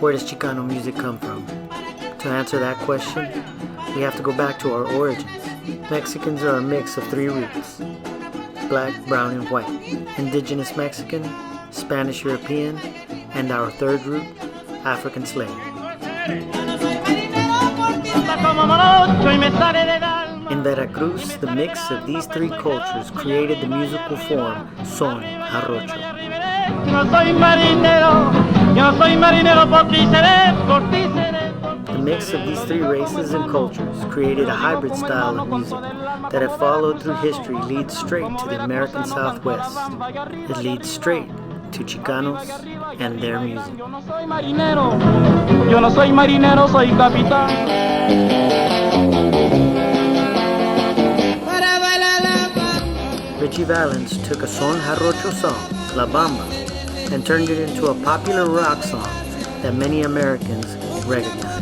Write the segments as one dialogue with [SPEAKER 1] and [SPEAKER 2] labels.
[SPEAKER 1] Where does Chicano music come from? To answer that question, we have to go back to our origins. Mexicans are a mix of three roots: black, brown, and white. Indigenous Mexican, Spanish European, and our third root, African slave. In Veracruz, the mix of these three cultures created the musical form son jarocho. The mix of these three races and cultures created a hybrid style of music that, if followed through history, leads straight to the American Southwest. It leads straight to Chicanos and their music. Richie Valens took a son jarocho song, La Bamba, and turned it into a popular rock song that many Americans recognize.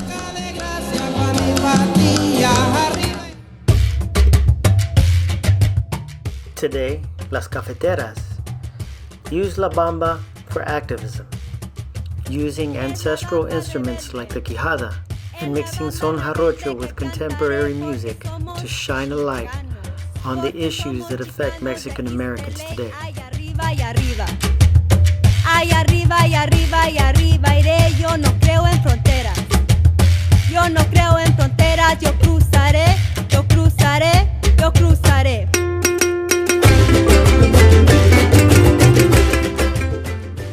[SPEAKER 1] Today, las cafeteras use La Bamba for activism, using ancestral instruments like the quijada and mixing son jarocho with contemporary music to shine a light on the issues that affect Mexican Americans today.
[SPEAKER 2] Ay, arriba, y arriba, y arriba iré, yo no creo en fronteras. Yo no creo en fronteras, yo cruzaré, yo cruzaré, yo cruzaré.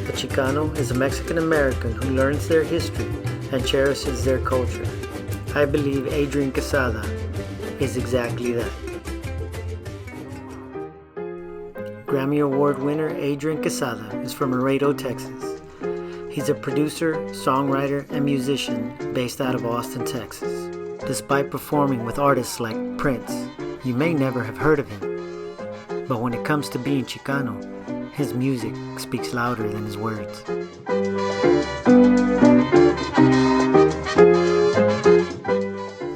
[SPEAKER 1] The Chicano is a Mexican American who learns their history and cherishes their culture. I believe Adrian Quesada is exactly that. Grammy Award winner Adrian Quesada is from Laredo, Texas. He's a producer, songwriter, and musician based out of Austin, Texas. Despite performing with artists like Prince, you may never have heard of him. But when it comes to being Chicano, his music speaks louder than his words.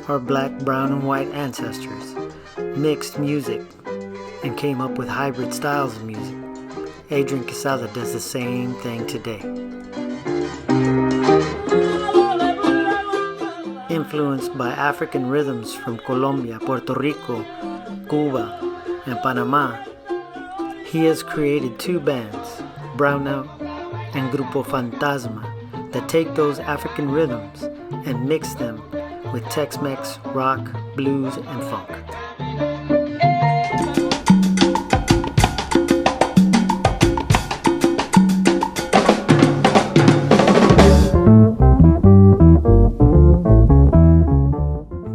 [SPEAKER 1] Our black, brown, and white ancestors mixed music and came up with hybrid styles of music. Adrian Quesada does the same thing today. Influenced by African rhythms from Colombia, Puerto Rico, Cuba, and Panama, he has created two bands, Brownout and Grupo Fantasma, that take those African rhythms and mix them with Tex-Mex, rock, blues, and funk.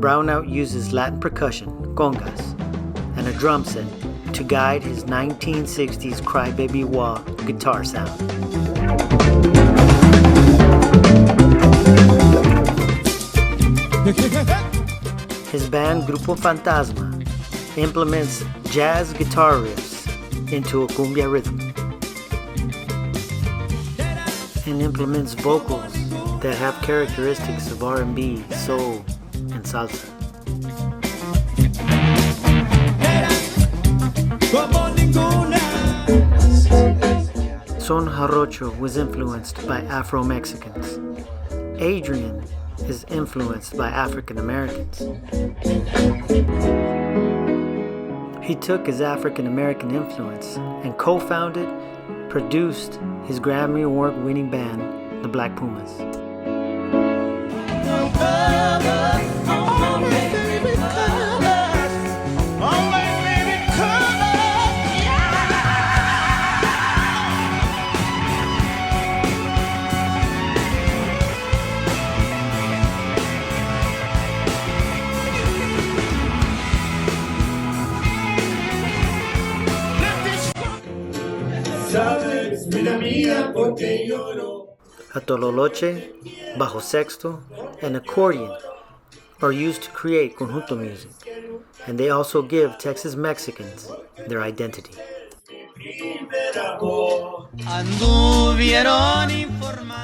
[SPEAKER 1] Brownout uses Latin percussion, congas, and a drum set to guide his 1960s crybaby wah guitar sound. His band Grupo Fantasma implements jazz guitar riffs into a cumbia rhythm and implements vocals that have characteristics of R&B, soul, and salsa. Son jarocho was influenced by Afro-Mexicans. Adrian is influenced by African Americans. He took his African American influence and co-founded, produced his Grammy Award-winning band, the Black Pumas. A tololoche, bajo sexto, and accordion are used to create conjunto music, and they also give Texas Mexicans their identity.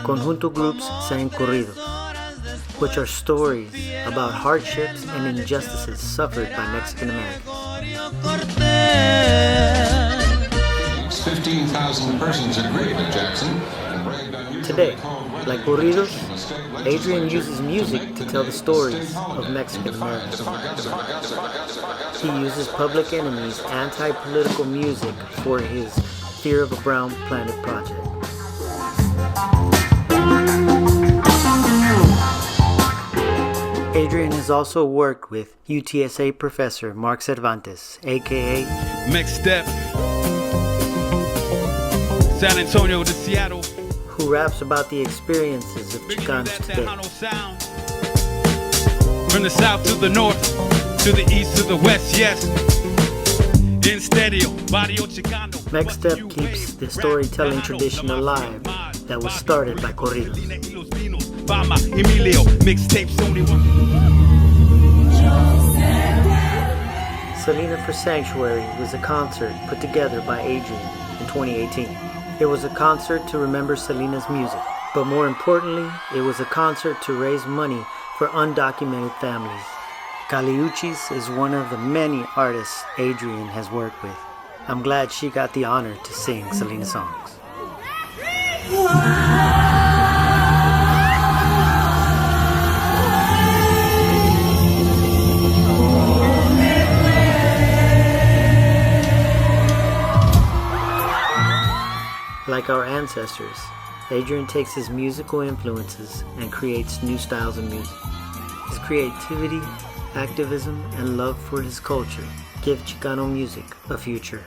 [SPEAKER 1] Conjunto groups sang corridos, which are stories about hardships and injustices suffered by Mexican Americans.
[SPEAKER 3] 15,000 persons agreed with Jackson.
[SPEAKER 1] Today, Like corridos, Adrian uses music to tell the stories of Mexican Americans. He uses Public Enemy's anti-political music for his Fear of a Brown Planet project. Adrian has also worked with UTSA professor Mark Cervantes, aka
[SPEAKER 3] Next Step, San Antonio to Seattle,
[SPEAKER 1] who raps about the experiences of Chicanos today.
[SPEAKER 3] From the south to the north, to the east to the west, yes. In stereo, barrio Chicano.
[SPEAKER 1] Next Step keeps the storytelling tradition alive that was started by corridos.
[SPEAKER 3] Fama, Emilio, mixtapes only one.
[SPEAKER 1] Selena for Sanctuary was a concert put together by Adrian in 2018. It was a concert to remember Selena's music, but more importantly, it was a concert to raise money for undocumented families. Caliuchis is one of the many artists Adrian has worked with. I'm glad she got the honor to sing Selena songs. Like our ancestors, Adrian takes his musical influences and creates new styles of music. His creativity, activism, and love for his culture give Chicano music a future.